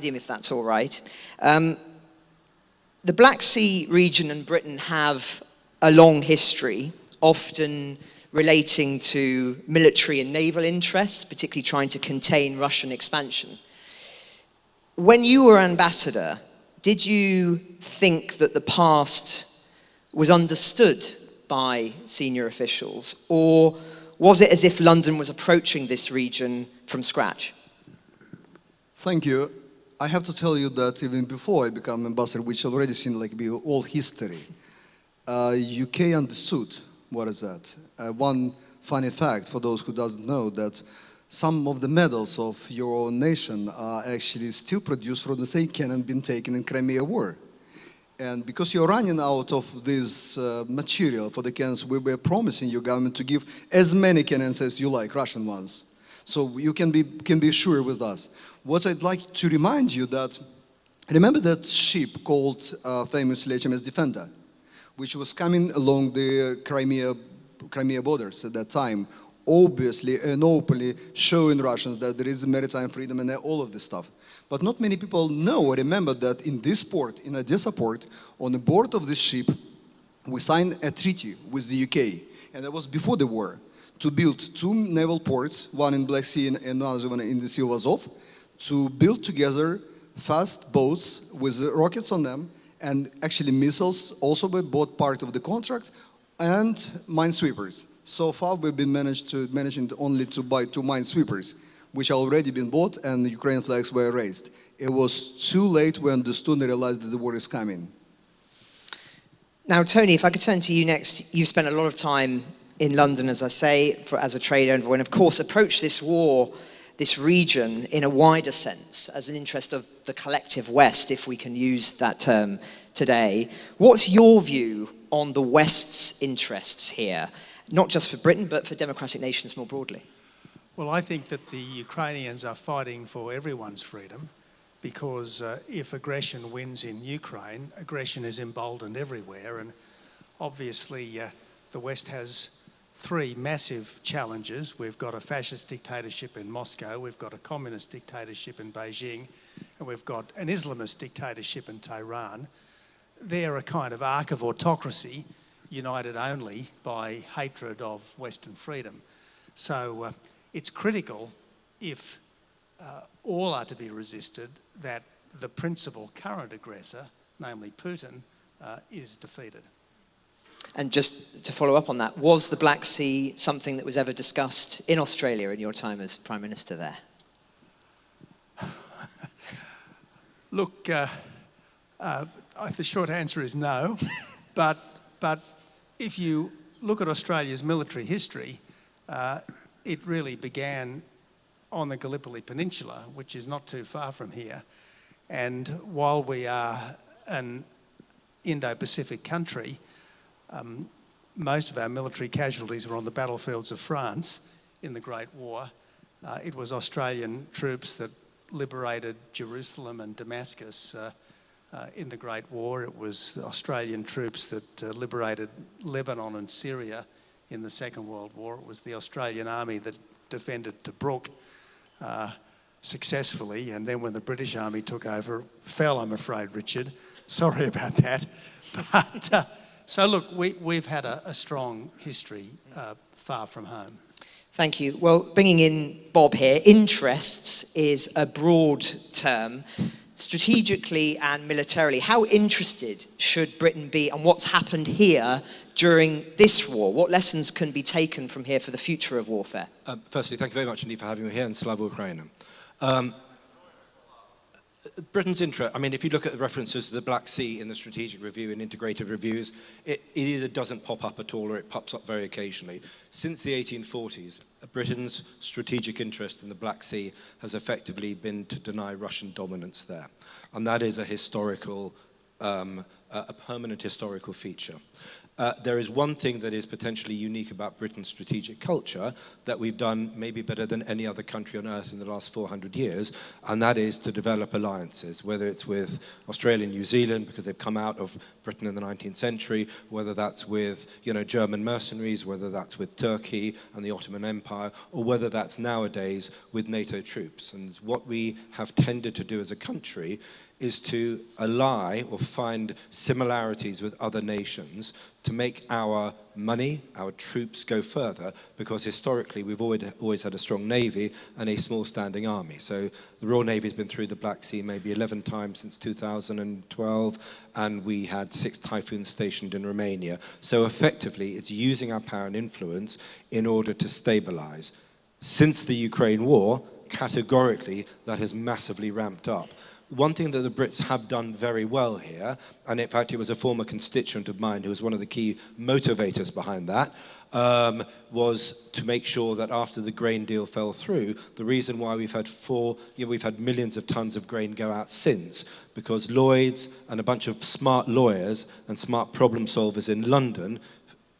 if that's all right. The Black Sea region and Britain have a long history, often relating to military and naval interests, particularly trying to contain Russian expansion. When you were ambassador, did you think that the past was understood by senior officials, or was it as if London was approaching this region from scratch? Thank you. I have to tell you that even before I became ambassador, which already seemed like be all history, UK understood what is that. One funny fact for those who doesn't know, that some of the medals of your nation are actually still produced from the same cannon been taken in Crimea War. And because you're running out of this material for the cannons, we were promising your government to give as many cannons as you like, Russian ones. So you can be sure with us. What I'd like to remind you that, remember that ship called famously HMS Defender, which was coming along the Crimea borders at that time, obviously and openly showing Russians that there is maritime freedom and all of this stuff. But not many people know or remember that in this port, in Odessa port, on the board of this ship, we signed a treaty with the UK, and that was before the war, to build 2 naval ports, one in Black Sea and another one in the Sea of Azov, to build together fast boats with rockets on them, and actually missiles also were both part of the contract, and minesweepers. So far we've been managing only to buy 2 minesweepers, which already been bought, and the Ukrainian flags were raised. It was too late. We understood and realized that the war is coming. Now, Tony, if I could turn to you next. You've spent a lot of time in London, as I say, as a trade envoy, and of course approached this war, this region, in a wider sense, as an interest of the collective West, if we can use that term today. What's your view on the West's interests here, not just for Britain, but for democratic nations more broadly? Well, I think that the Ukrainians are fighting for everyone's freedom, because if aggression wins in Ukraine, aggression is emboldened everywhere. And obviously, the West has 3 massive challenges. We've got a fascist dictatorship in Moscow, we've got a communist dictatorship in Beijing, and we've got an Islamist dictatorship in Tehran. They're a kind of arc of autocracy, united only by hatred of Western freedom. So it's critical, if all are to be resisted, that the principal current aggressor, namely Putin, is defeated. And just to follow up on that, was the Black Sea something that was ever discussed in Australia in your time as Prime Minister there? Look, the short answer is no, but if you look at Australia's military history, it really began on the Gallipoli Peninsula, which is not too far from here. And while we are an Indo-Pacific country, most of our military casualties were on the battlefields of France in the Great War. It was Australian troops that liberated Jerusalem and Damascus in the Great War. It was Australian troops that liberated Lebanon and Syria in the Second World War. It was the Australian Army that defended Tobruk successfully, and then when the British Army took over, fell, I'm afraid, Richard. Sorry about that. But so look, we've had a strong history far from home. Thank you. Well, bringing in Bob here, interests is a broad term. Strategically and militarily, how interested should Britain be, and what's happened here during this war? What lessons can be taken from here for the future of warfare? Firstly, thank you very much indeed for having me here, and Slava Ukraina. Britain's interest, I mean, if you look at the references to the Black Sea in the strategic review and integrated reviews, it either doesn't pop up at all or it pops up very occasionally. Since the 1840s, Britain's strategic interest in the Black Sea has effectively been to deny Russian dominance there. And that is a historical, a permanent historical feature. There is one thing that is potentially unique about Britain's strategic culture that we've done maybe better than any other country on earth in the last 400 years, and that is to develop alliances, whether it's with Australia and New Zealand because they've come out of Britain in the 19th century, whether that's with German mercenaries, whether that's with Turkey and the Ottoman Empire, or whether that's nowadays with NATO troops. And what we have tended to do as a country is to ally or find similarities with other nations to make our money, our troops go further, because historically we've always had a strong navy and a small standing army. So the Royal Navy's been through the Black Sea maybe 11 times since 2012, and we had 6 Typhoons stationed in Romania. So effectively it's using our power and influence in order to stabilize. Since the Ukraine war, categorically that has massively ramped up. One thing that the Brits have done very well here, and in fact it was a former constituent of mine who was one of the key motivators behind that, was to make sure that after the grain deal fell through, the reason why we've had millions of tons of grain go out since, because Lloyds and a bunch of smart lawyers and smart problem solvers in London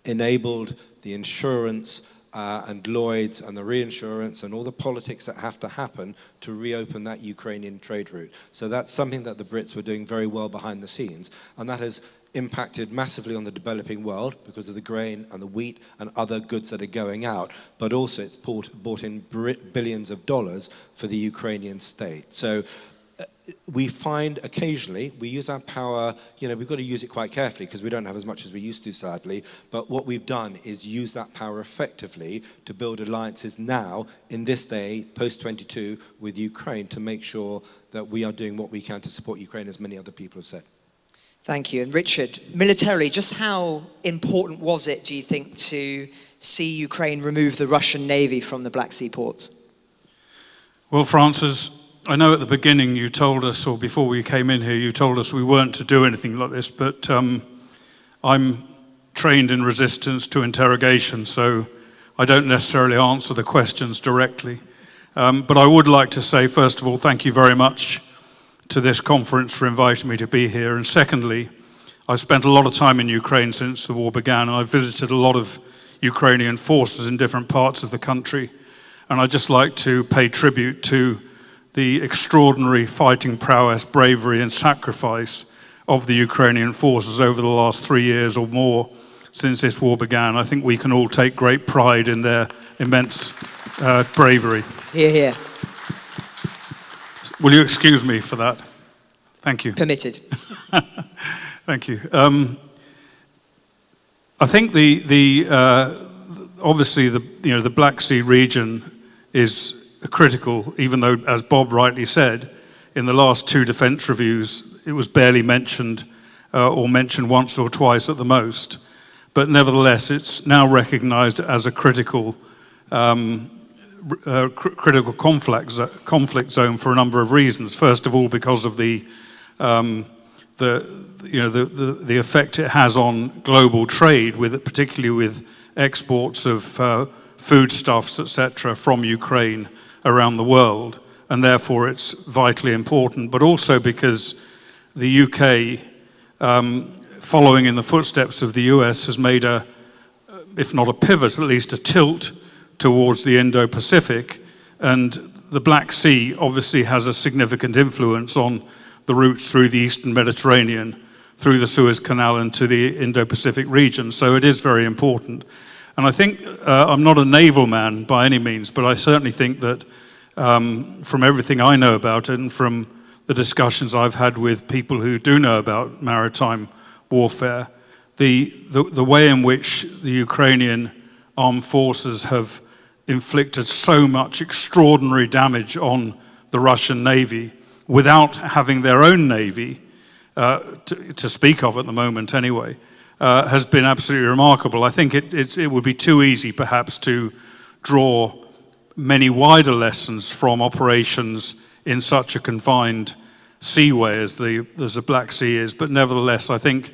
enabled the insurance and Lloyds and the reinsurance and all the politics that have to happen to reopen that Ukrainian trade route. So that's something that the Brits were doing very well behind the scenes, and that has impacted massively on the developing world because of the grain and the wheat and other goods that are going out, but also it's brought in billions of dollars for the Ukrainian state. So we find occasionally, we use our power, we've got to use it quite carefully because we don't have as much as we used to, sadly, but what we've done is use that power effectively to build alliances now, in this day, post-22, with Ukraine to make sure that we are doing what we can to support Ukraine, as many other people have said. Thank you. And Richard, militarily, just how important was it, do you think, to see Ukraine remove the Russian Navy from the Black Sea ports? Well, Francis, I know at the beginning you told us, or before we came in here, you told us we weren't to do anything like this, but I'm trained in resistance to interrogation, so I don't necessarily answer the questions directly. But I would like to say, first of all, thank you very much to this conference for inviting me to be here. And secondly, I've spent a lot of time in Ukraine since the war began, and I've visited a lot of Ukrainian forces in different parts of the country. And I'd just like to pay tribute to the extraordinary fighting prowess, bravery and sacrifice of the Ukrainian forces over the last 3 years or more since this war began. I think we can all take great pride in their immense bravery. Hear, hear. Will you excuse me for that? Thank you. Permitted. Thank you. I think obviously the Black Sea region is critical, even though, as Bob rightly said, in the last 2 defence reviews, it was barely mentioned or mentioned once or twice at the most. But nevertheless, it's now recognised as a critical conflict zone for a number of reasons. First of all, because of the effect it has on global trade, particularly with exports of foodstuffs, etc., from Ukraine around the world, and therefore it's vitally important, but also because the UK, following in the footsteps of the US, has made if not a pivot, at least a tilt towards the Indo-Pacific, and the Black Sea obviously has a significant influence on the routes through the Eastern Mediterranean, through the Suez Canal and to the Indo-Pacific region, so it is very important. And I think, I'm not a naval man by any means, but I certainly think that from everything I know about it and from the discussions I've had with people who do know about maritime warfare, the way in which the Ukrainian armed forces have inflicted so much extraordinary damage on the Russian Navy without having their own navy, to speak of at the moment anyway, has been absolutely remarkable. I think it would be too easy perhaps to draw many wider lessons from operations in such a confined seaway as the Black Sea is, but nevertheless I think,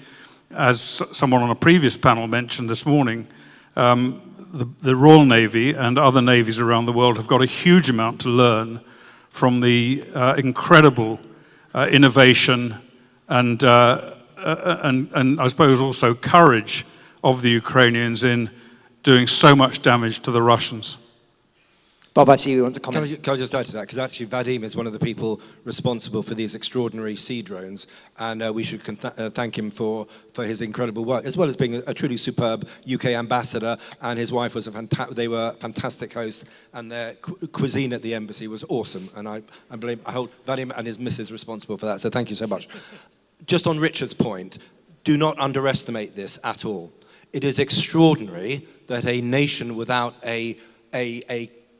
as someone on a previous panel mentioned this morning, the Royal Navy and other navies around the world have got a huge amount to learn from the incredible innovation and I suppose also courage of the Ukrainians in doing so much damage to the Russians. Bob, I see you want to comment. Can I just add to that? Because actually Vadym is one of the people responsible for these extraordinary sea drones, and we should thank him for his incredible work, as well as being a truly superb UK ambassador, and his wife was they were fantastic hosts, and their cuisine at the embassy was awesome, and I hold Vadym and his missus responsible for that, so thank you so much. Just on Richard's point, do not underestimate this at all. It is extraordinary that a nation without a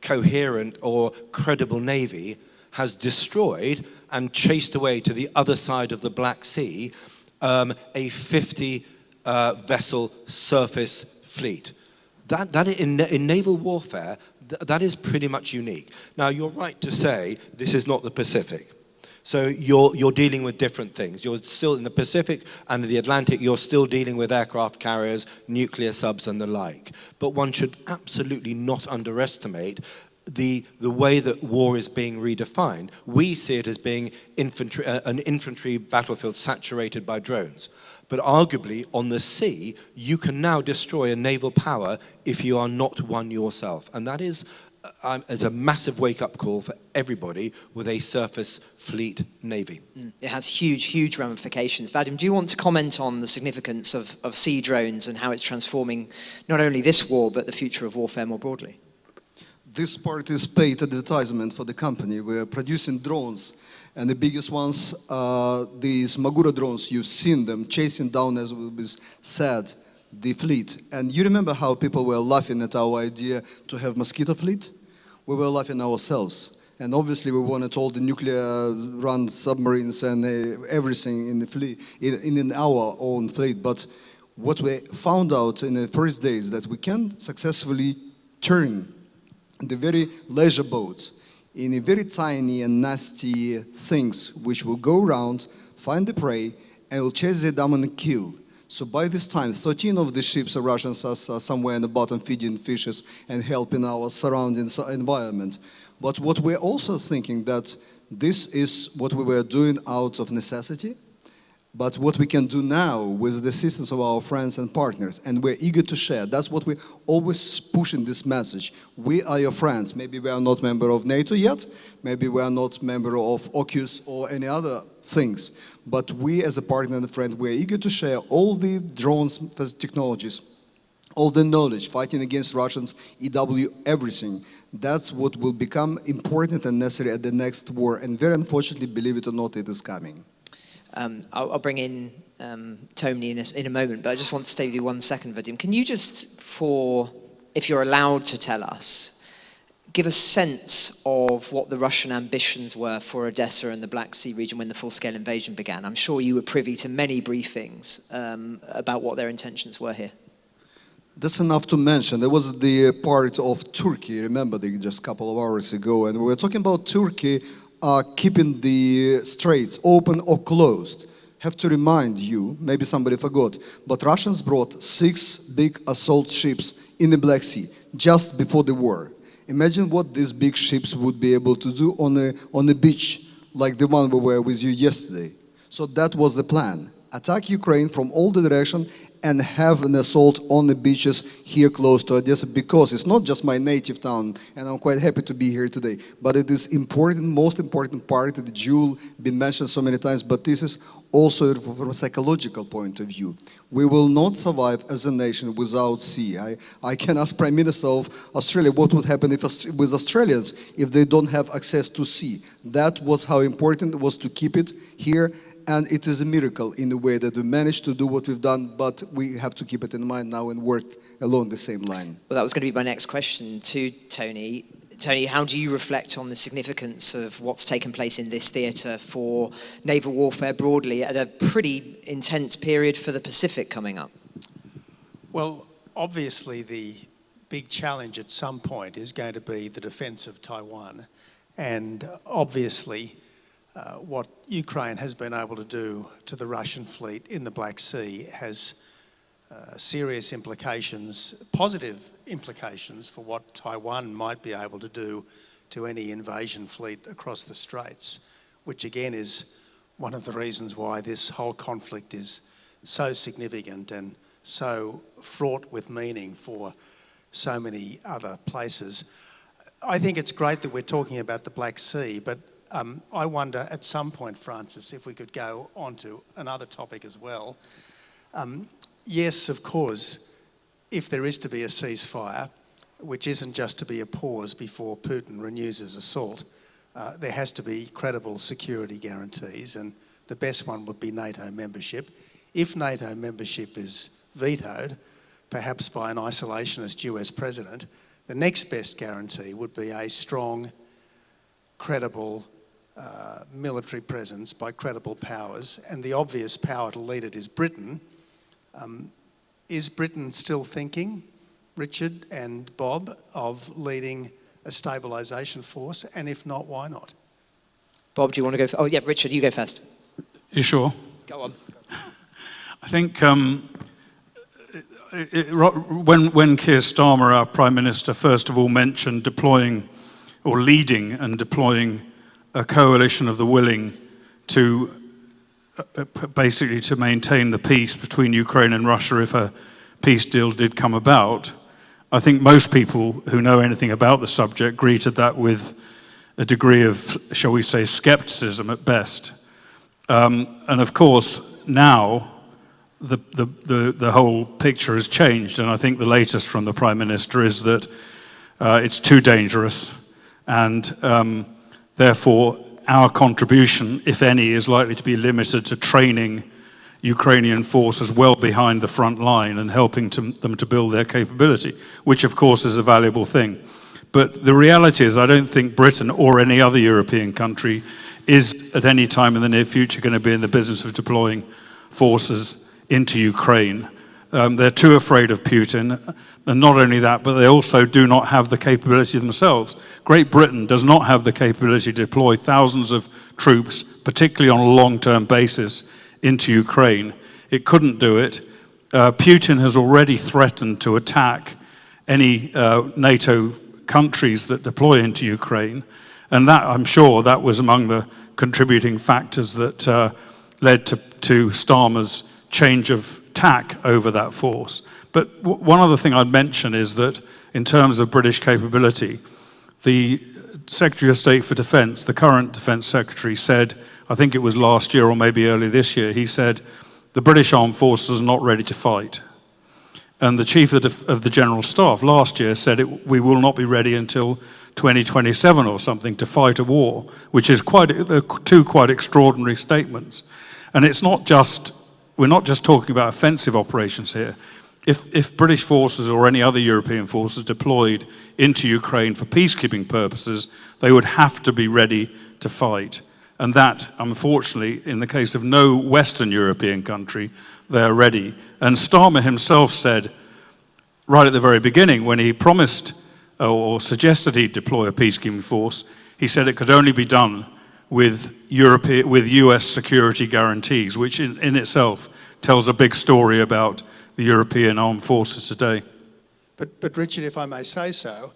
coherent or credible navy has destroyed and chased away to the other side of the Black Sea a 50 vessel surface fleet. That in naval warfare, that is pretty much unique. Now, you're right to say this is not the Pacific. So you're dealing with different things. You're still in the Pacific and the Atlantic, you're still dealing with aircraft carriers, nuclear subs and the like. But one should absolutely not underestimate the way that war is being redefined. We see it as being an infantry battlefield saturated by drones. But arguably, on the sea, you can now destroy a naval power if you are not one yourself. And that is it's a massive wake-up call for everybody with a surface fleet navy. It has huge ramifications. Vadym, do you want to comment on the significance of sea drones and how it's transforming not only this war, but the future of warfare more broadly? This part is paid advertisement for the company. We're producing drones, and the biggest ones are these Magura drones. You've seen them chasing down, as was said, the fleet. And you remember how people were laughing at our idea to have mosquito fleet? We were laughing ourselves. And obviously we wanted all the nuclear-run submarines and everything in the fleet, in our own fleet. But what we found out in the first days that we can successfully turn the very leisure boats in a very tiny and nasty things which will go around, find the prey, and will chase them down and kill. So by this time, 13 of the ships, Russians, are somewhere in the bottom feeding fishes and helping our surrounding environment. But what we're also thinking that this is what we were doing out of necessity, but what we can do now with the assistance of our friends and partners, and we're eager to share. That's what we always push in this message. We are your friends. Maybe we are not member of NATO yet, maybe we are not member of AUKUS or any other things, but we as a partner and a friend, we're eager to share all the drones technologies, all the knowledge, fighting against Russians, EW, everything. That's what will become important and necessary at the next war, and very unfortunately, believe it or not, it is coming. I'll bring in Tony in a moment, but I just want to stay with you 1 second, Vadym. Can you just, if you're allowed to tell us, give a sense of what the Russian ambitions were for Odessa and the Black Sea region when the full-scale invasion began? I'm sure you were privy to many briefings about what their intentions were here. That's enough to mention. There was the part of Turkey, remember, just a couple of hours ago, and we were talking about Turkey keeping the straits open or closed. Have to remind you, maybe somebody forgot, but Russians brought 6 big assault ships in the Black Sea just before the war. Imagine what these big ships would be able to do on a beach like the one we were with you yesterday. So that was the plan. Attack Ukraine from all the directions and have an assault on the beaches here close to Odessa, because it's not just my native town, and I'm quite happy to be here today, but it is important, most important part of the jewel, been mentioned so many times, but this is also from a psychological point of view. We will not survive as a nation without sea. I can ask Prime Minister of Australia what would happen with Australians if they don't have access to sea. That was how important it was to keep it here. And it is a miracle in a way that we managed to do what we've done, but we have to keep it in mind now and work along the same line. Well, that was going to be my next question to Tony. Tony, how do you reflect on the significance of what's taken place in this theatre for naval warfare broadly at a pretty intense period for the Pacific coming up? Well, obviously the big challenge at some point is going to be the defence of Taiwan, and obviously what Ukraine has been able to do to the Russian fleet in the Black Sea has serious implications, positive implications for what Taiwan might be able to do to any invasion fleet across the Straits, which again is one of the reasons why this whole conflict is so significant and so fraught with meaning for so many other places. I think it's great that we're talking about the Black Sea, but I wonder at some point, Francis, if we could go on to another topic as well. Yes, of course, if there is to be a ceasefire, which isn't just to be a pause before Putin renews his assault, there has to be credible security guarantees, and the best one would be NATO membership. If NATO membership is vetoed, perhaps by an isolationist US president, the next best guarantee would be a strong, credible military presence by credible powers, and the obvious power to lead it is Britain. Is Britain still thinking, Richard and Bob, of leading a stabilisation force? And if not, why not? Bob, do you want to go? Oh, yeah, Richard, you go first. You sure? Go on. I think when Keir Starmer, our Prime Minister, first of all mentioned deploying or leading and deploying a coalition of the willing to basically to maintain the peace between Ukraine and Russia if a peace deal did come about, I think most people who know anything about the subject greeted that with a degree of, shall we say, skepticism at best. And of course, now the whole picture has changed, and I think the latest from the Prime Minister is that it's too dangerous, and therefore our contribution, if any, is likely to be limited to training Ukrainian forces well behind the front line and helping them to build their capability, which of course is a valuable thing. But the reality is I don't think Britain or any other European country is at any time in the near future going to be in the business of deploying forces into Ukraine. They're too afraid of Putin, and not only that, but they also do not have the capability themselves. Great Britain does not have the capability to deploy thousands of troops, particularly on a long-term basis, into Ukraine. It couldn't do it. Putin has already threatened to attack any NATO countries that deploy into Ukraine, and that, I'm sure, that was among the contributing factors that led to Starmer's change of tack over that force. But one other thing I'd mention is that in terms of British capability, the Secretary of State for Defence, the current Defence Secretary, said, I think it was last year or maybe early this year, he said, the British Armed Forces are not ready to fight. And the Chief of the General Staff last year said we will not be ready until 2027 or something to fight a war, which is two quite extraordinary statements. And it's not just, we're not just talking about offensive operations here. If British forces or any other European forces deployed into Ukraine for peacekeeping purposes, they would have to be ready to fight. And that, unfortunately, in the case of no Western European country, they're ready. And Starmer himself said, right at the very beginning, when he promised or suggested he'd deploy a peacekeeping force, he said it could only be done with US security guarantees, which in itself tells a big story about the European armed forces today. But Richard, if I may say so,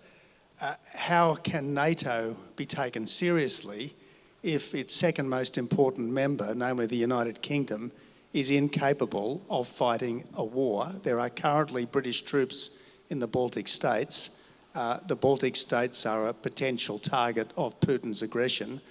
how can NATO be taken seriously if its second most important member, namely the United Kingdom, is incapable of fighting a war? There are currently British troops in the Baltic states. The Baltic states are a potential target of Putin's aggression.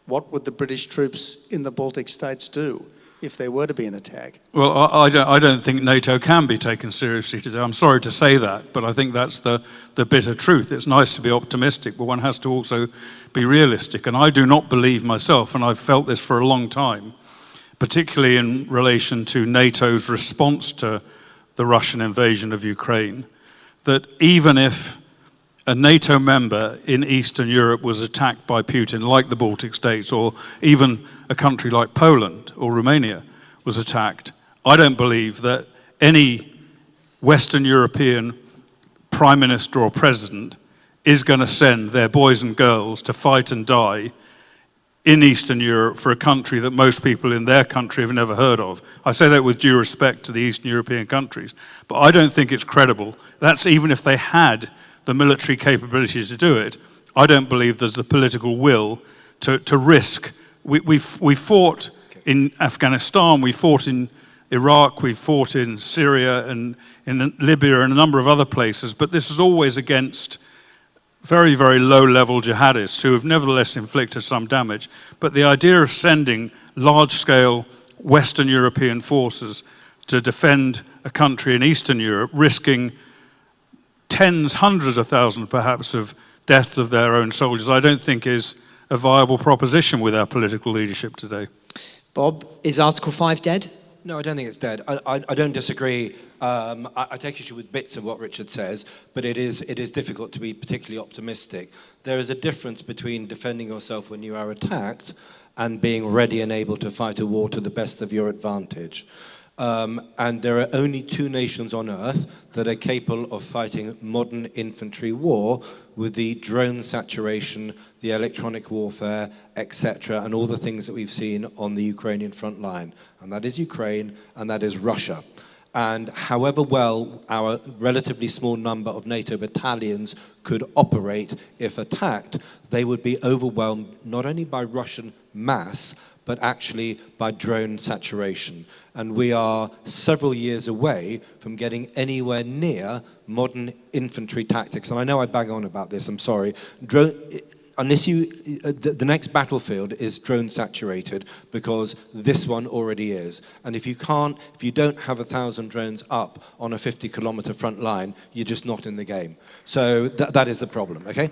What would the British troops in the Baltic states do if there were to be an attack? Well, I don't think NATO can be taken seriously today. I'm sorry to say that, but I think that's the bitter truth. It's nice to be optimistic, but one has to also be realistic. And I do not believe myself, and I've felt this for a long time, particularly in relation to NATO's response to the Russian invasion of Ukraine, that even if a NATO member in Eastern Europe was attacked by Putin, like the Baltic states, or even a country like Poland or Romania was attacked, I don't believe that any Western European prime minister or president is going to send their boys and girls to fight and die in Eastern Europe for a country that most people in their country have never heard of. I say that with due respect to the Eastern European countries, but I don't think it's credible. That's even if they had the military capability to do it. I don't believe there's the political will to risk. We fought in Afghanistan, we fought in Iraq, we've fought in Syria and in Libya and a number of other places, but this is always against very, very low-level jihadists who have nevertheless inflicted some damage. But the idea of sending large-scale Western European forces to defend a country in Eastern Europe, risking tens, hundreds of thousands perhaps of death of their own soldiers, I don't think is a viable proposition with our political leadership today. Bob, is Article 5 dead? No, I don't think it's dead. I don't disagree. I take issue with bits of what Richard says, but it is difficult to be particularly optimistic. There is a difference between defending yourself when you are attacked and being ready and able to fight a war to the best of your advantage. And there are only two nations on earth that are capable of fighting modern infantry war with the drone saturation, the electronic warfare, etc., and all the things that we've seen on the Ukrainian front line. And that is Ukraine, and that is Russia. And however well our relatively small number of NATO battalions could operate if attacked, they would be overwhelmed not only by Russian mass, but actually by drone saturation. And we are several years away from getting anywhere near modern infantry tactics. And I know I bang on about this, I'm sorry. Unless the next battlefield is drone saturated, because this one already is. And if you don't have 1,000 drones up on a 50-kilometer front line, you're just not in the game. So that is the problem, okay?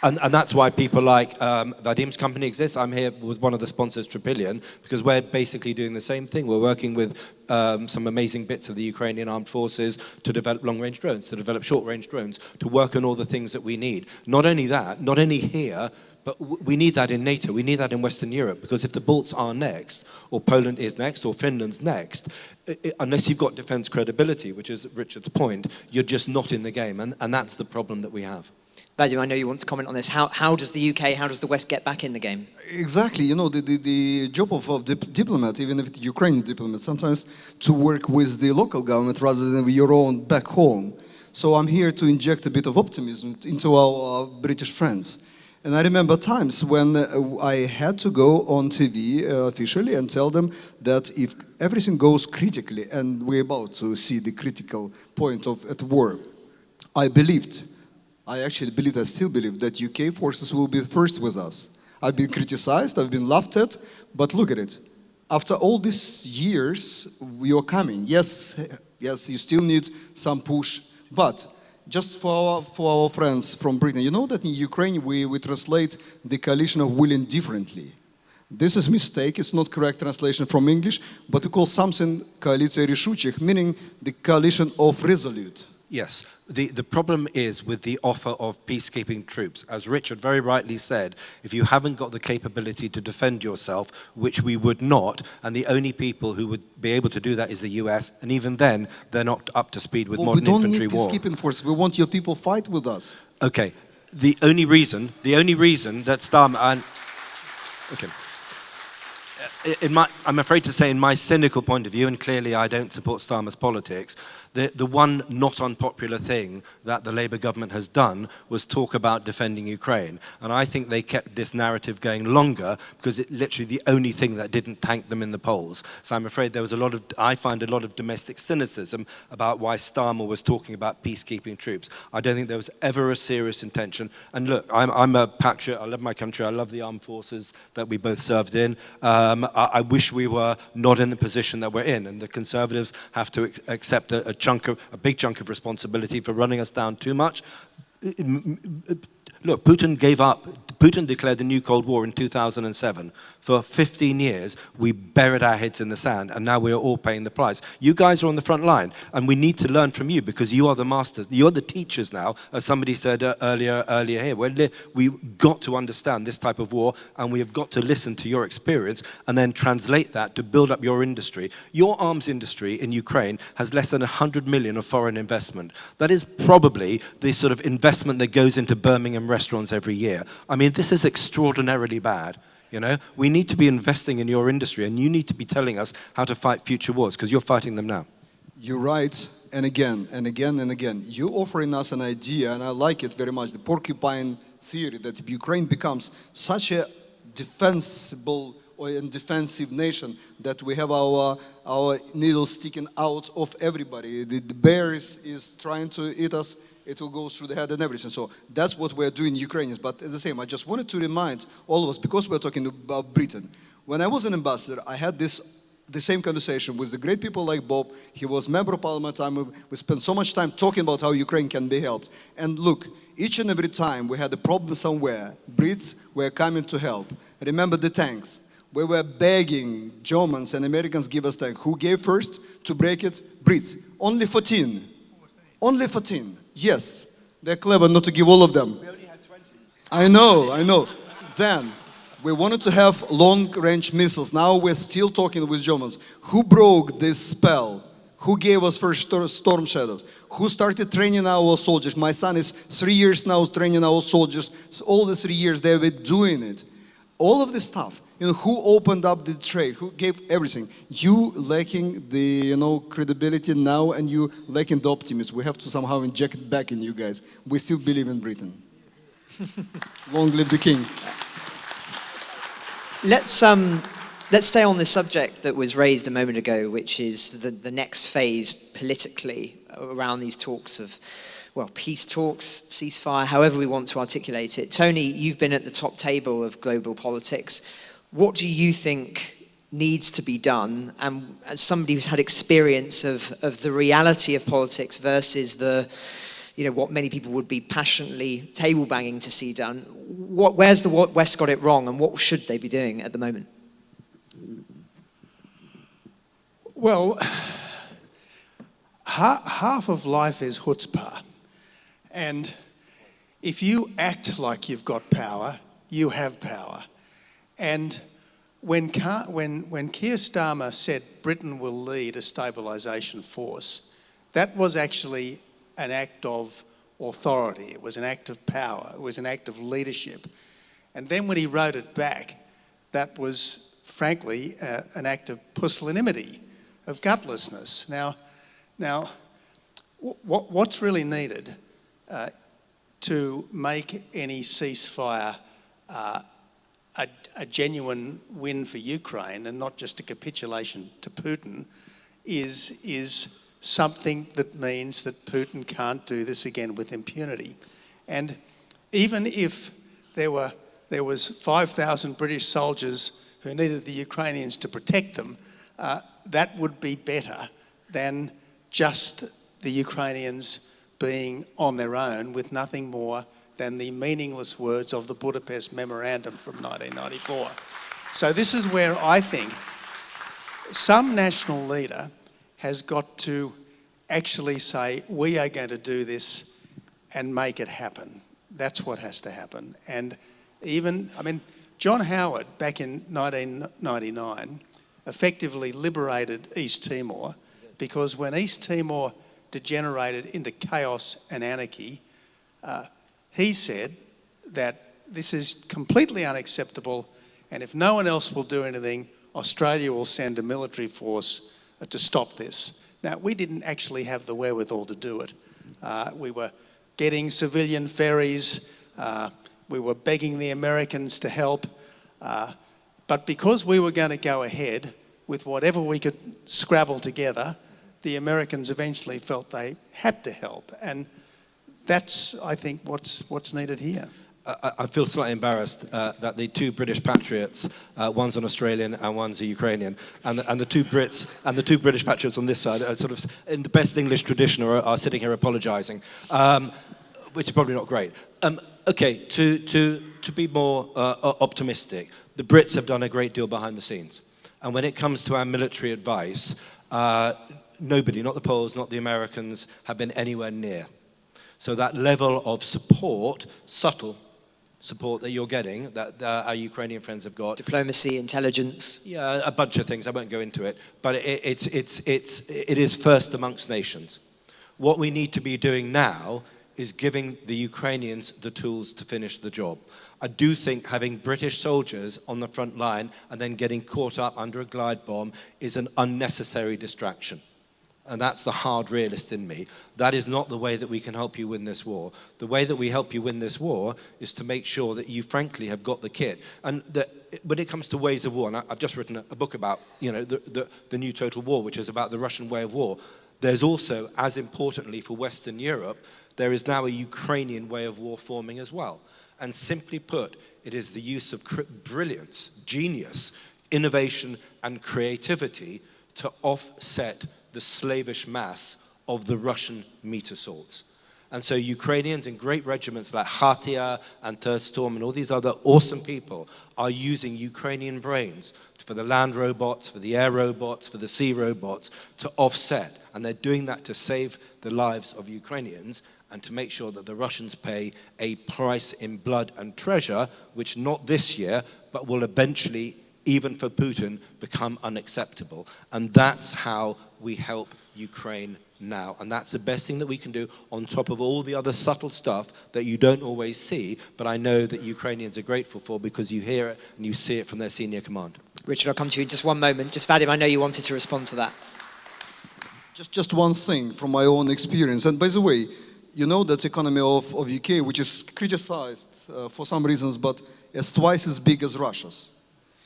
And that's why people like Vadym's company exists. I'm here with one of the sponsors, Trypillian, because we're basically doing the same thing. We're working with some amazing bits of the Ukrainian armed forces to develop long-range drones, to develop short-range drones, to work on all the things that we need. Not only that, not only here, but we need that in NATO, we need that in Western Europe, because if the Balts are next, or Poland is next, or Finland's next, unless you've got defense credibility, which is Richard's point, you're just not in the game, and that's the problem that we have. Vadym, I know you want to comment on this. How does the UK, how does the West get back in the game? Exactly. You know, the job of diplomat, even if it's Ukrainian diplomat, sometimes to work with the local government rather than with your own back home. So I'm here to inject a bit of optimism into our British friends. And I remember times when I had to go on TV officially and tell them that if everything goes critically, and we're about to see the critical point at war, I actually believe, I still believe, that UK forces will be first with us. I've been criticized, I've been laughed at, but look at it. After all these years, you're coming. Yes, you still need some push, but just for our friends from Britain, you know that in Ukraine we translate the coalition of willing differently. This is a mistake, it's not correct translation from English, but we call something коалиция решучих, meaning the coalition of resolute. Yes. The problem is with the offer of peacekeeping troops. As Richard very rightly said, if you haven't got the capability to defend yourself, which we would not, and the only people who would be able to do that is the US, and even then, they're not up to speed with modern infantry war. We don't need peacekeeping forces. We want your people fight with us. Okay. The only reason that Starmer... Okay. I'm afraid to say, in my cynical point of view, and clearly I don't support Starmer's politics, the one not unpopular thing that the Labour government has done was talk about defending Ukraine. And I think they kept this narrative going longer because it's literally the only thing that didn't tank them in the polls. So I'm afraid there was I find a lot of domestic cynicism about why Starmer was talking about peacekeeping troops. I don't think there was ever a serious intention. And look, I'm a patriot, I love my country, I love the armed forces that we both served in. I wish we were not in the position that we're in, and the Conservatives have to accept a big chunk of responsibility for running us down too much. Look, Putin declared the new Cold War in 2007. For 15 years, we buried our heads in the sand, and now we are all paying the price. You guys are on the front line, and we need to learn from you because you are the masters. You're the teachers now, as somebody said earlier here. We've got to understand this type of war, and we have got to listen to your experience and then translate that to build up your industry. Your arms industry in Ukraine has less than 100 million of foreign investment. That is probably the sort of investment that goes into Birmingham restaurants every year. I mean, this is extraordinarily bad. You know, we need to be investing in your industry, and you need to be telling us how to fight future wars, because you're fighting them now. You're right, and again, and again, and again. You're offering us an idea, and I like it very much, the porcupine theory, that Ukraine becomes such a defensible or a defensive nation, that we have our needles sticking out of everybody. The bear is trying to eat us, it will go through the head and everything. So that's what we're doing, Ukrainians. But as I say, I just wanted to remind all of us, because we're talking about Britain. When I was an ambassador, I had the same conversation with the great people like Bob. He was member of parliament. We spent so much time talking about how Ukraine can be helped. And look, each and every time we had a problem somewhere, Brits were coming to help. Remember the tanks. We were begging Germans and Americans give us tanks. Who gave first to break it? Brits. Only 14. Only 14. Yes. They're clever not to give all of them. We only had 20. I know. Then we wanted to have long-range missiles. Now we're still talking with Germans. Who broke this spell? Who gave us first storm shadows? Who started training our soldiers? My son is 3 years now training our soldiers. So all the 3 years they were doing it. All of this stuff. Who opened up the trade? Who gave everything? You lacking the, credibility now, and you lacking the optimism. We have to somehow inject it back in you guys. We still believe in Britain. Long live the king. Let's stay on the subject that was raised a moment ago, which is the next phase politically around these talks of, peace talks, ceasefire, however we want to articulate it. Tony, you've been at the top table of global politics. What do you think needs to be done? And as somebody who's had experience of the reality of politics versus what many people would be passionately table banging to see done, where's the West got it wrong, and what should they be doing at the moment? Well, half of life is chutzpah. And if you act like you've got power, you have power. And when Keir Starmer said Britain will lead a stabilisation force, that was actually an act of authority. It was an act of power. It was an act of leadership. And then when he wrote it back, that was, frankly, an act of pusillanimity, of gutlessness. Now, what's really needed to make any ceasefire a genuine win for Ukraine, and not just a capitulation to Putin, is something that means that Putin can't do this again with impunity. And even if there was 5,000 British soldiers who needed the Ukrainians to protect them, that would be better than just the Ukrainians being on their own with nothing more than the meaningless words of the Budapest Memorandum from 1994. So this is where I think some national leader has got to actually say, we are going to do this and make it happen. That's what has to happen. And John Howard, back in 1999, effectively liberated East Timor, because when East Timor degenerated into chaos and anarchy, he said that this is completely unacceptable, and if no one else will do anything, Australia will send a military force to stop this. Now, we didn't actually have the wherewithal to do it. We were getting civilian ferries, we were begging the Americans to help, but because we were going to go ahead with whatever we could scrabble together, the Americans eventually felt they had to help. And that's, I think, what's needed here. I feel slightly embarrassed that the two British patriots, one's an Australian and one's a Ukrainian, and the two Brits and the two British patriots on this side are sort of, in the best English tradition, are sitting here apologising, which is probably not great. Okay, to be more optimistic, the Brits have done a great deal behind the scenes, and when it comes to our military advice, nobody, not the Poles, not the Americans, have been anywhere near. So that level of support, subtle support that you're getting, that our Ukrainian friends have got. Diplomacy, intelligence. Yeah, a bunch of things, I won't go into it. But it is first amongst nations. What we need to be doing now is giving the Ukrainians the tools to finish the job. I do think having British soldiers on the front line and then getting caught up under a glide bomb is an unnecessary distraction. and that's the hard realist in me, that is not the way that we can help you win this war. The way that we help you win this war is to make sure that you frankly have got the kit. And that when it comes to ways of war, and I've just written a book about, you know, the new total war, which is about the Russian way of war, there's also, as importantly for Western Europe, there is now a Ukrainian way of war forming as well. And simply put, it is the use of brilliance, genius, innovation and creativity to offset the slavish mass of the Russian meat assaults. And so Ukrainians in great regiments like Khatia and Third Storm and all these other awesome people are using Ukrainian brains for the land robots, for the air robots, for the sea robots to offset. And they're doing that to save the lives of Ukrainians and to make sure that the Russians pay a price in blood and treasure, which not this year, but will eventually, even for Putin, become unacceptable. And that's how we help Ukraine now. And that's the best thing that we can do on top of all the other subtle stuff that you don't always see, but I know that Ukrainians are grateful for because you hear it and you see it from their senior command. Richard, I'll come to you in just one moment. Just Vadym, I know you wanted to respond to that. Just one thing from my own experience. And by the way, you know that economy of UK, which is criticized for some reasons, but is twice as big as Russia's.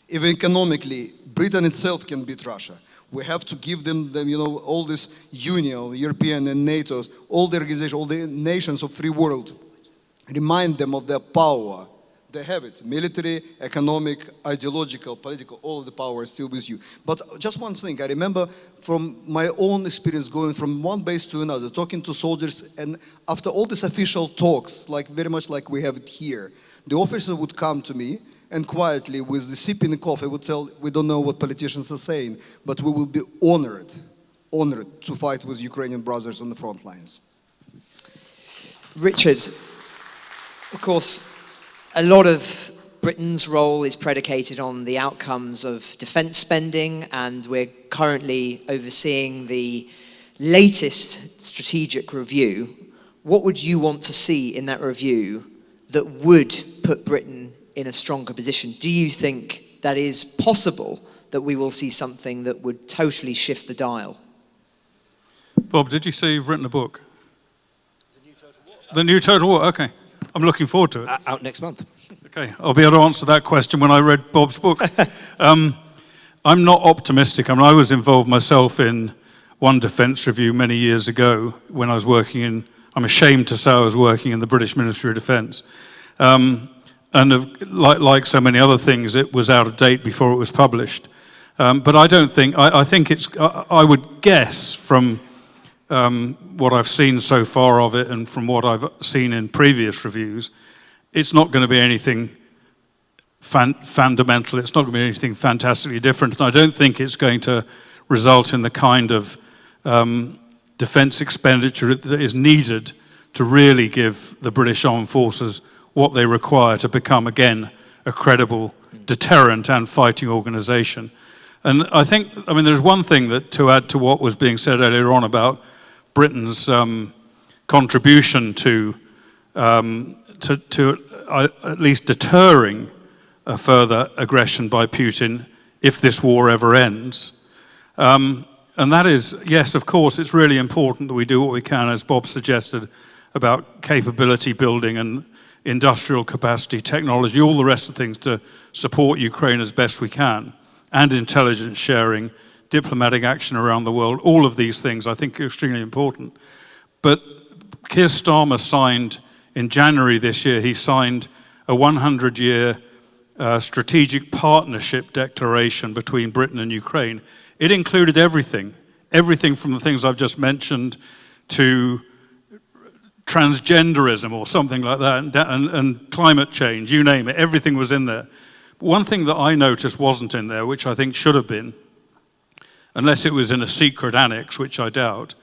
Even economically, Britain itself can beat Russia. We have to give them you know, all this union, European and NATO, all the organizations, all the nations of free world, remind them of their power. They have it, military, economic, ideological, political, all of the power is still with you. But just one thing, I remember from my own experience going from one base to another, talking to soldiers, and after all these official talks, like very much like we have it here, the officer would come to me and quietly, with the sipping coffee, would tell, we don't know what politicians are saying, but we will be honored to fight with Ukrainian brothers on the front lines. Richard, of course, a lot of Britain's role is predicated on the outcomes of defence spending, and we're currently overseeing the latest strategic review. What would you want to see in that review that would put Britain in a stronger position? Do you think that is possible, that we will see something that would totally shift the dial? Bob, did you say you've written a book? The New Total War, okay. I'm looking forward to it. Out next month. Okay, I'll be able to answer that question when I read Bob's book. I'm not optimistic. I mean, I was involved myself in one defence review many years ago when I was working in, I'm ashamed to say I was working in the British Ministry of Defence. Like so many other things, it was out of date before it was published. But I don't think, I think it's, I would guess from what I've seen so far of it and from what I've seen in previous reviews, it's not going to be anything fundamental, it's not going to be anything fantastically different, and I don't think it's going to result in the kind of defence expenditure that is needed to really give the British Armed Forces what they require to become, again, a credible deterrent and fighting organisation. And I think, I mean, there's one thing that, to add to what was being said earlier on about Britain's contribution to at least deterring a further aggression by Putin if this war ever ends. And that is, yes, of course, it's really important that we do what we can, as Bob suggested, about capability building and industrial capacity, technology, all the rest of things to support Ukraine as best we can, and intelligence sharing, diplomatic action around the world, all of these things I think are extremely important. But Keir Starmer signed, in January this year, he signed a 100-year strategic partnership declaration between Britain and Ukraine. It included everything from the things I've just mentioned to transgenderism or something like that, and climate change, you name it, everything was in there. One thing that I noticed wasn't in there, which I think should have been, unless it was in a secret annex, which I doubt,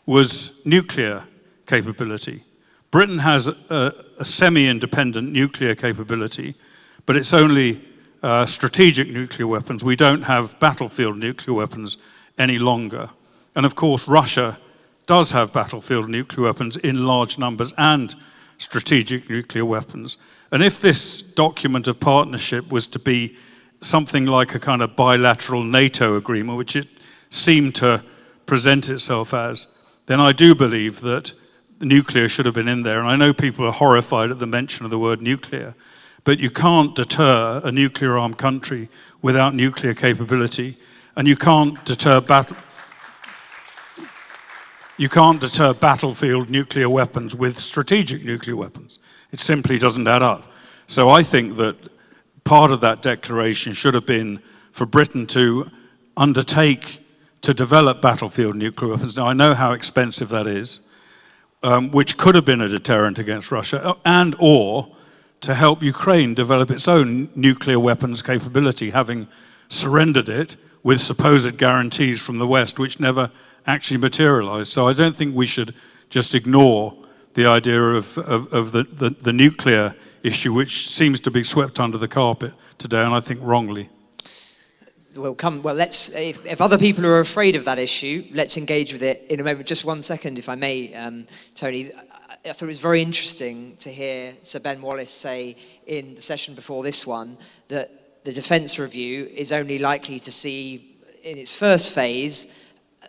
was nuclear capability. Britain has a semi-independent nuclear capability, but it's only strategic nuclear weapons. We don't have battlefield nuclear weapons any longer. And of course, Russia does have battlefield nuclear weapons in large numbers and strategic nuclear weapons. And if this document of partnership was to be something like a kind of bilateral NATO agreement, which it seemed to present itself as, then I do believe that nuclear should have been in there. And I know people are horrified at the mention of the word nuclear, but you can't deter a nuclear-armed country without nuclear capability, and you can't deter battlefield nuclear weapons with strategic nuclear weapons. It simply doesn't add up. So I think that part of that declaration should have been for Britain to undertake to develop battlefield nuclear weapons. Now, I know how expensive that is, which could have been a deterrent against Russia, and or to help Ukraine develop its own nuclear weapons capability, having surrendered it with supposed guarantees from the West, which never actually materialized. So I don't think we should just ignore the idea of the nuclear issue, which seems to be swept under the carpet today, and I think wrongly. Well, let's, if other people are afraid of that issue, let's engage with it in a moment. Just 1 second, if I may, Tony. I thought it was very interesting to hear Sir Ben Wallace say in the session before this one that the defence review is only likely to see, in its first phase,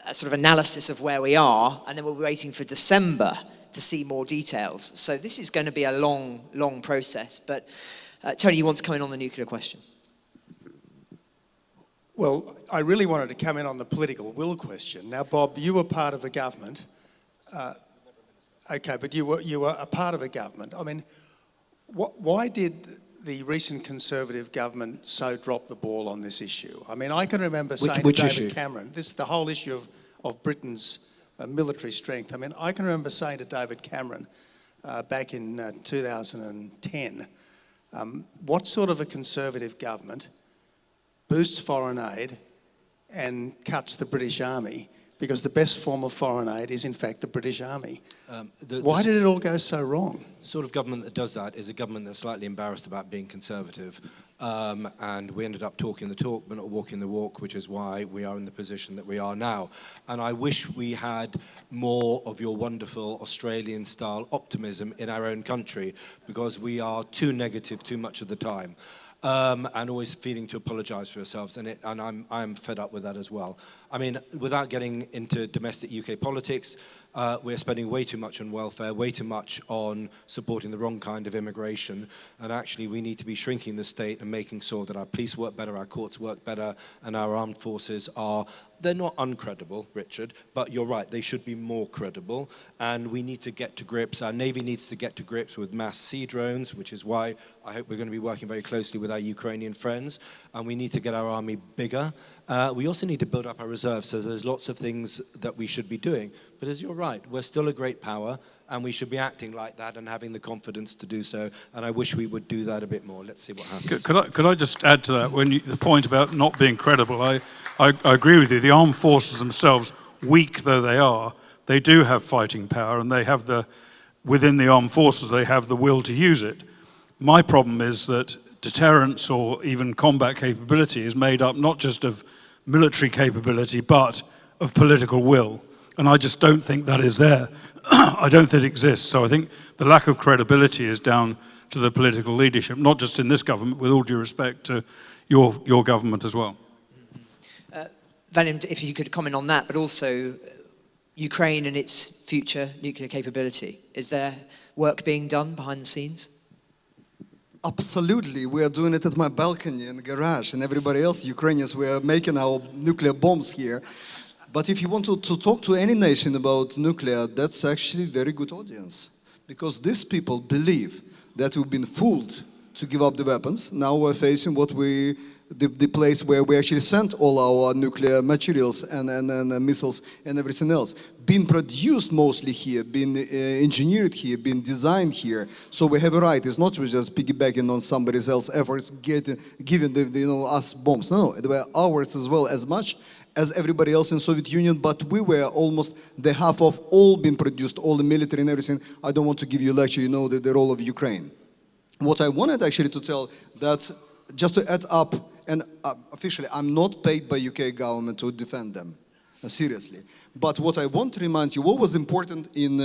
a sort of analysis of where we are, and then we'll be waiting for December to see more details. So this is going to be a long, long process. But Tony, you want to come in on the nuclear question? Well, I really wanted to come in on the political will question. Now, Bob, you were part of a government. Okay, but you were a part of a government. I mean, why did the recent Conservative government so drop the ball on this issue? I mean, I can remember saying to David Cameron, this is the whole issue of Britain's military strength. I mean, I can remember saying to David Cameron back in 2010, what sort of a Conservative government boosts foreign aid and cuts the British Army? Because the best form of foreign aid is, in fact, the British Army. Why did it all go so wrong? The sort of government that does that is a government that's slightly embarrassed about being conservative. And we ended up talking the talk, but not walking the walk, which is why we are in the position that we are now. And I wish we had more of your wonderful Australian-style optimism in our own country, because we are too negative too much of the time. And always feeling to apologise for yourselves, and I'm fed up with that as well. I mean, without getting into domestic UK politics, we're spending way too much on welfare, way too much on supporting the wrong kind of immigration, and actually we need to be shrinking the state and making sure that our police work better, our courts work better, and our armed forces are, they're not uncredible, Richard, but you're right, they should be more credible, and we need to get to grips, our Navy needs to get to grips with mass sea drones, which is why I hope we're going to be working very closely with our Ukrainian friends, and we need to get our army bigger. We also need to build up our reserves, so there's lots of things that we should be doing. But as you're right, we're still a great power, and we should be acting like that and having the confidence to do so. And I wish we would do that a bit more. Let's see what happens. Could I just add to that? The point about not being credible, I agree with you. The armed forces themselves, weak though they are, they do have fighting power, and they have within the armed forces, they have the will to use it. My problem is that deterrence or even combat capability is made up not just of military capability, but of political will. And I just don't think that is there. I don't think it exists. So I think the lack of credibility is down to the political leadership, not just in this government, with all due respect to your government as well. Vadym, if you could comment on that, but also Ukraine and its future nuclear capability. Is there work being done behind the scenes? Absolutely. We are doing it at my balcony in the garage, and everybody else, Ukrainians, we are making our nuclear bombs here. But if you want to talk to any nation about nuclear, that's actually a very good audience. Because these people believe that we've been fooled to give up the weapons. Now we're facing the place where we actually sent all our nuclear materials and missiles and everything else. Being produced mostly here, being engineered here, being designed here. So we have a right. It's not just piggybacking on somebody else's efforts, giving us bombs. No, they were ours as well, as much as everybody else in the Soviet Union, but we were almost the half of all being produced, all the military and everything. I don't want to give you a lecture, the role of Ukraine. What I wanted actually to tell that, just to add up, and officially, I'm not paid by UK government to defend them, seriously. But what I want to remind you, what was important in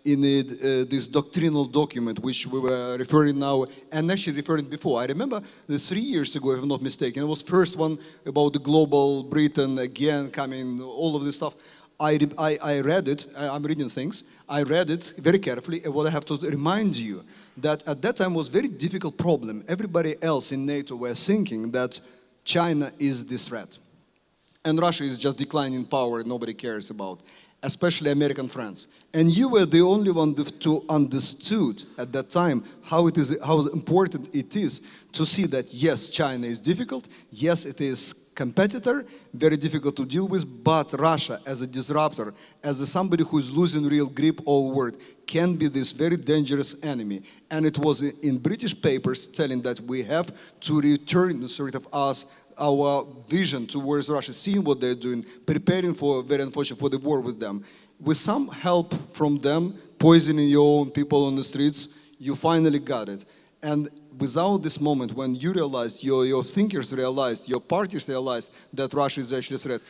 this doctrinal document, which we were referring now, and actually referring before. I remember 3 years ago, if I'm not mistaken, it was first one about the global Britain again coming, all of this stuff. I read it, I'm reading things, I read it very carefully, and what I have to remind you, that at that time was very difficult problem. Everybody else in NATO were thinking that China is the threat. And Russia is just declining power, nobody cares about, especially American friends. And you were the only one to understood at that time how important it is to see that yes, China is difficult, yes, it is competitor, very difficult to deal with, but Russia as a disruptor, as somebody who is losing real grip over world, can be this very dangerous enemy. And it was in British papers telling that we have to return sort of our vision towards Russia, seeing what they're doing, preparing for, very unfortunately, for the war with them. With some help from them, poisoning your own people on the streets, you finally got it. And without this moment, when you realized, your thinkers realized, your parties realized that Russia is actually a threat,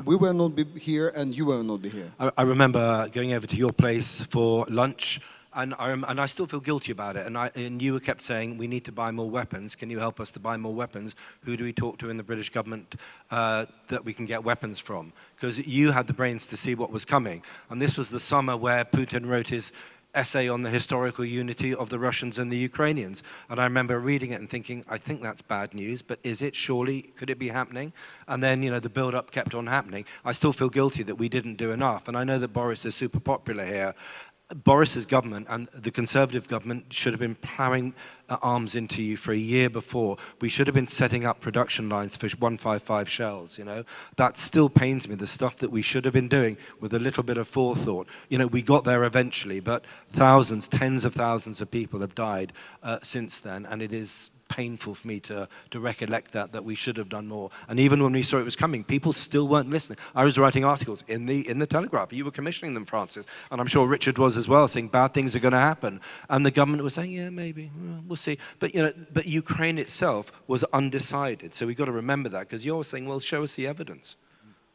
we will not be here and you will not be here. I remember going over to your place for lunch, and I still feel guilty about it. And you kept saying, we need to buy more weapons. Can you help us to buy more weapons? Who do we talk to in the British government that we can get weapons from? Because you had the brains to see what was coming. And this was the summer where Putin wrote his essay on the historical unity of the Russians and the Ukrainians. And I remember reading it and thinking, I think that's bad news, but is it? Surely, could it be happening? And then, you know, the build-up kept on happening. I still feel guilty that we didn't do enough. And I know that Boris is super popular here. Boris's government and the Conservative government should have been plowing arms into you for a year before. We should have been setting up production lines for 155 shells, you know. That still pains me, the stuff that we should have been doing with a little bit of forethought. You know, we got there eventually, but thousands, tens of thousands of people have died since then, and it is painful for me to recollect that we should have done more. And even when we saw it was coming, people still weren't listening. I was writing articles in the Telegraph. You were commissioning them, Francis, and I'm sure Richard was as well, saying bad things are going to happen. And the government was saying, yeah, maybe, we'll see. But you know, but Ukraine itself was undecided. So we've got to remember that, because you're saying, well, show us the evidence.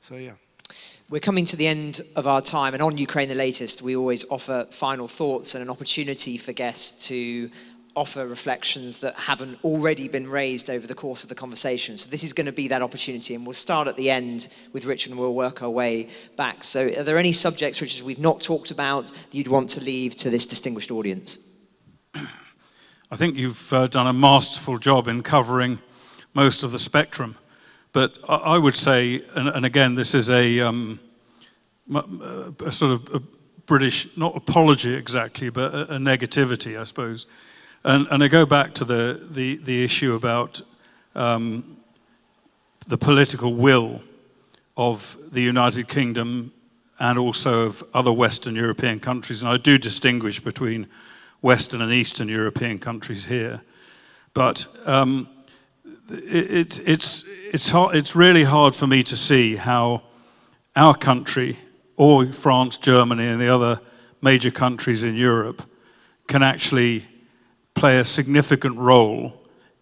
So yeah. We're coming to the end of our time, and on Ukraine the Latest, we always offer final thoughts and an opportunity for guests to offer reflections that haven't already been raised over the course of the conversation. So this is going to be that opportunity, and we'll start at the end with Richard and we'll work our way back. So are there any subjects, Richard, we've not talked about that you'd want to leave to this distinguished audience? I think you've done a masterful job in covering most of the spectrum. But I would say, and again, this is a sort of a British, not apology exactly, but a negativity, I suppose. And I go back to the issue about the political will of the United Kingdom and also of other Western European countries. And I do distinguish between Western and Eastern European countries here. But it's really hard for me to see how our country, or France, Germany, and the other major countries in Europe can actually play a significant role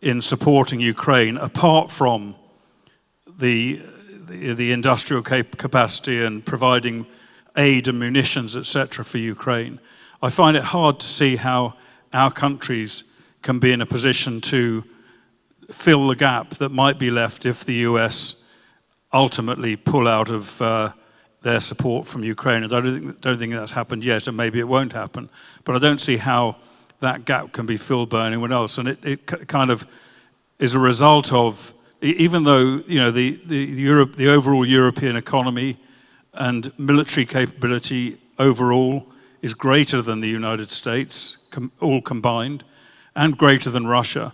in supporting Ukraine, apart from the industrial capacity and providing aid and munitions, etc., for Ukraine. I find it hard to see how our countries can be in a position to fill the gap that might be left if the US ultimately pull out of their support from Ukraine. And I don't think that's happened yet, and maybe it won't happen. But I don't see how that gap can be filled by anyone else. And it kind of is a result of, even though, you know, the overall European economy and military capability overall is greater than the United States, all combined, and greater than Russia.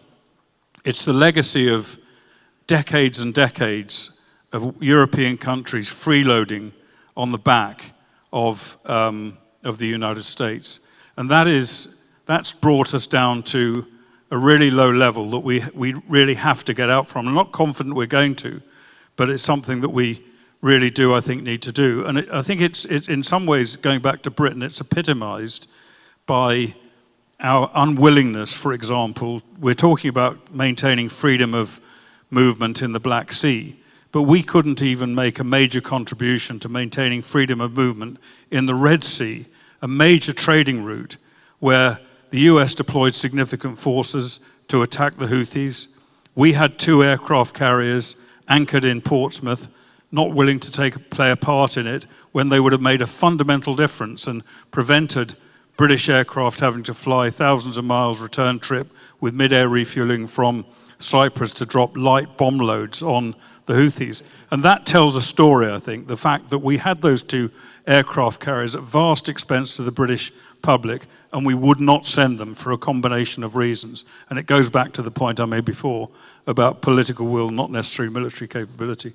It's the legacy of decades and decades of European countries freeloading on the back of the United States. And that's brought us down to a really low level that we really have to get out from. I'm not confident we're going to, but it's something that we really do, I think, need to do. And I think it's in some ways, going back to Britain, it's epitomized by our unwillingness. For example, we're talking about maintaining freedom of movement in the Black Sea, but we couldn't even make a major contribution to maintaining freedom of movement in the Red Sea, a major trading route where the US deployed significant forces to attack the Houthis. We had 2 aircraft carriers anchored in Portsmouth, not willing to play a part in it when they would have made a fundamental difference and prevented British aircraft having to fly thousands of miles return trip with mid-air refueling from Cyprus to drop light bomb loads on the Houthis. And that tells a story, I think, the fact that we had those two aircraft carriers at vast expense to the British public, and we would not send them for a combination of reasons. And it goes back to the point I made before about political will, not necessarily military capability.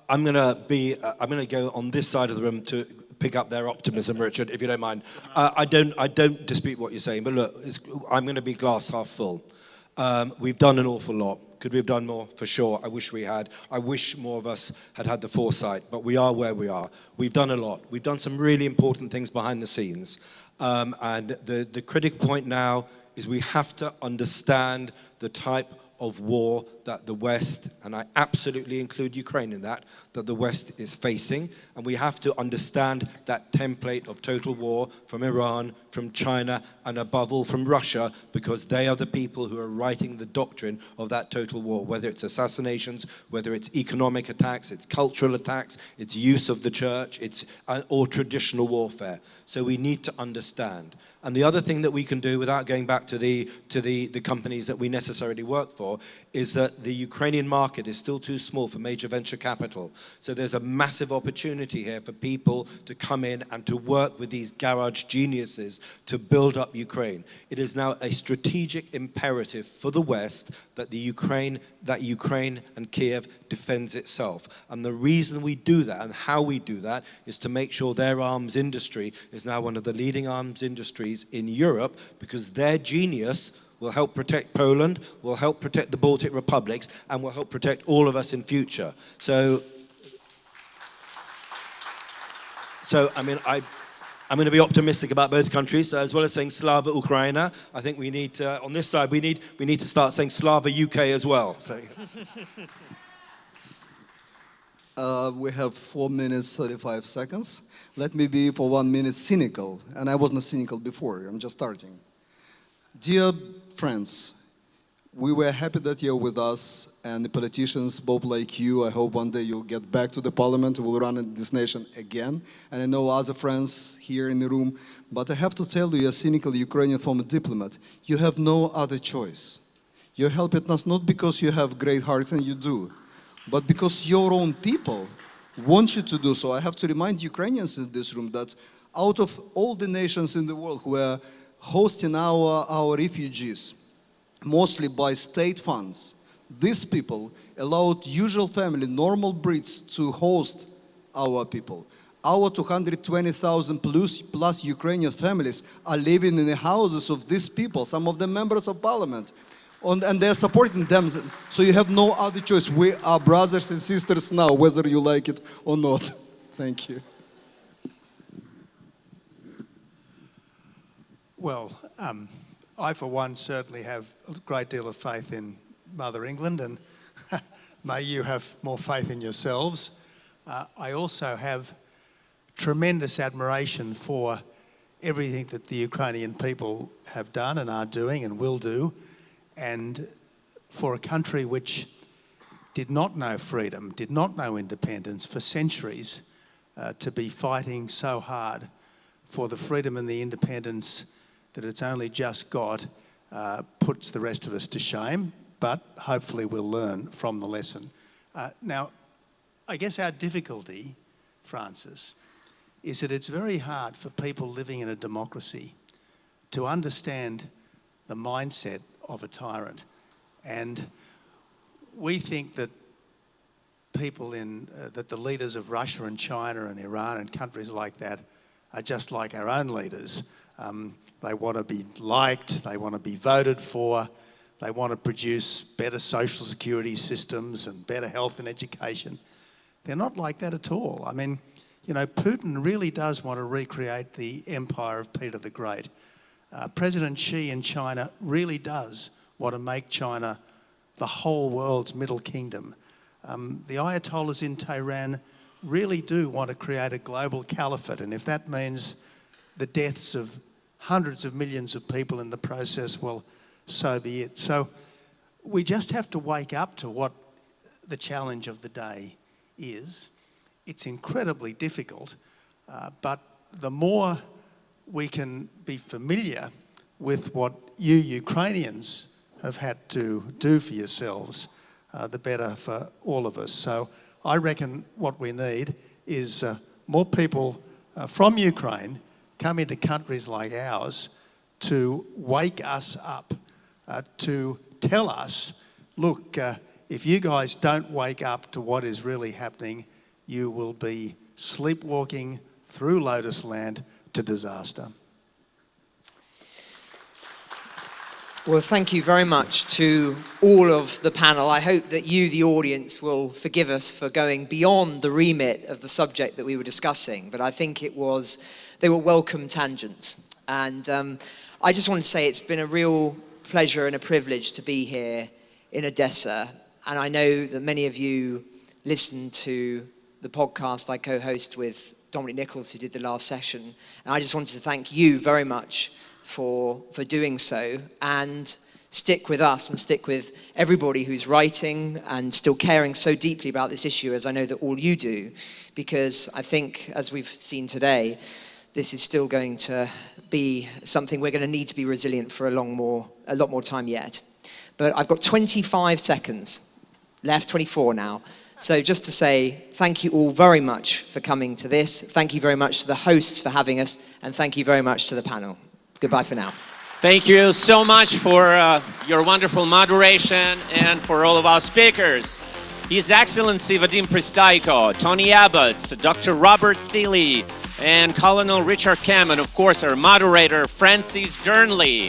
I'm going to go on this side of the room to pick up their optimism, Richard, if you don't mind. I don't dispute what you're saying, but look, I'm going to be glass half full. We've done an awful lot. Could we have done more? For sure. I wish we had. I wish more of us had had the foresight, but we are where we are. We've done a lot. We've done some really important things behind the scenes. And the critical point now is we have to understand the type of war that the West, and I absolutely include Ukraine in that the West is facing. And we have to understand that template of total war from Iran, from China, and above all from Russia, because they are the people who are writing the doctrine of that total war, whether it's assassinations, whether it's economic attacks, it's cultural attacks, it's use of the church, or traditional warfare. So we need to understand. And the other thing that we can do, without going back to the companies that we necessarily work for, is that the Ukrainian market is still too small for major venture capital. So there's a massive opportunity here for people to come in and to work with these garage geniuses to build up Ukraine. It is now a strategic imperative for the West that Ukraine and Kiev defends itself. And the reason we do that and how we do that is to make sure their arms industry is now one of the leading arms industries in Europe, because their genius will help protect Poland, will help protect the Baltic republics, and will help protect all of us in future. So I mean, I'm going to be optimistic about both countries. So as well as saying Slava Ukraina, I think we need to, on this side, we need to start saying Slava UK as well. So. We have 4 minutes, 35 seconds. Let me be for 1 minute cynical, and I wasn't cynical before, I'm just starting. Dear friends, we were happy that you're with us, and the politicians, both like you, I hope one day you'll get back to the parliament, we'll run this nation again. And I know other friends here in the room, but I have to tell you, a cynical Ukrainian former diplomat, you have no other choice. You're helping us not because you have great hearts, and you do, but because your own people want you to do so. I have to remind Ukrainians in this room that out of all the nations in the world who are hosting our refugees, mostly by state funds, these people allowed usual family, normal Brits to host our people. Our 220,000 plus Ukrainian families are living in the houses of these people, some of them members of parliament. And they're supporting them, so you have no other choice. We are brothers and sisters now, whether you like it or not. Thank you. Well, I for one certainly have a great deal of faith in Mother England, and may you have more faith in yourselves. I also have tremendous admiration for everything that the Ukrainian people have done and are doing and will do. And for a country which did not know freedom, did not know independence for centuries, to be fighting so hard for the freedom and the independence that it's only just got, puts the rest of us to shame, but hopefully we'll learn from the lesson. Now, I guess our difficulty, Francis, is that it's very hard for people living in a democracy to understand the mindset of a tyrant. And we think that people that the leaders of Russia and China and Iran and countries like that are just like our own leaders. They want to be liked, they want to be voted for, they want to produce better social security systems and better health and education. They're not like that at all. I mean, you know, Putin really does want to recreate the empire of Peter the Great. President Xi in China really does want to make China the whole world's middle kingdom. The Ayatollahs in Tehran really do want to create a global caliphate, and if that means the deaths of hundreds of millions of people in the process, well, so be it. So we just have to wake up to what the challenge of the day is. It's incredibly difficult, but the more we can be familiar with what you Ukrainians have had to do for yourselves, the better for all of us. So I reckon what we need is more people from Ukraine come into countries like ours to wake us up, to tell us, look, if you guys don't wake up to what is really happening, you will be sleepwalking through Lotus Land to disaster. Well, thank you very much to all of the panel. I hope that you, the audience, will forgive us for going beyond the remit of the subject that we were discussing, but I think they were welcome tangents. And I just want to say it's been a real pleasure and a privilege to be here in Odessa. And I know that many of you listened to the podcast I co-host with Dominic Nichols, who did the last session. And I just wanted to thank you very much for doing so, and stick with us and stick with everybody who's writing and still caring so deeply about this issue, as I know that all you do, because I think, as we've seen today, this is still going to be something we're going to need to be resilient for a lot more time yet. But I've got 25 seconds left, 24 now. So just to say thank you all very much for coming to this. Thank you very much to the hosts for having us, and thank you very much to the panel. Goodbye for now. Thank you so much for your wonderful moderation and for all of our speakers. His Excellency Vadym Prystaiko, Tony Abbott, Dr. Robert Seeley, and Colonel Richard Kemp, and of course our moderator Francis Dearnley.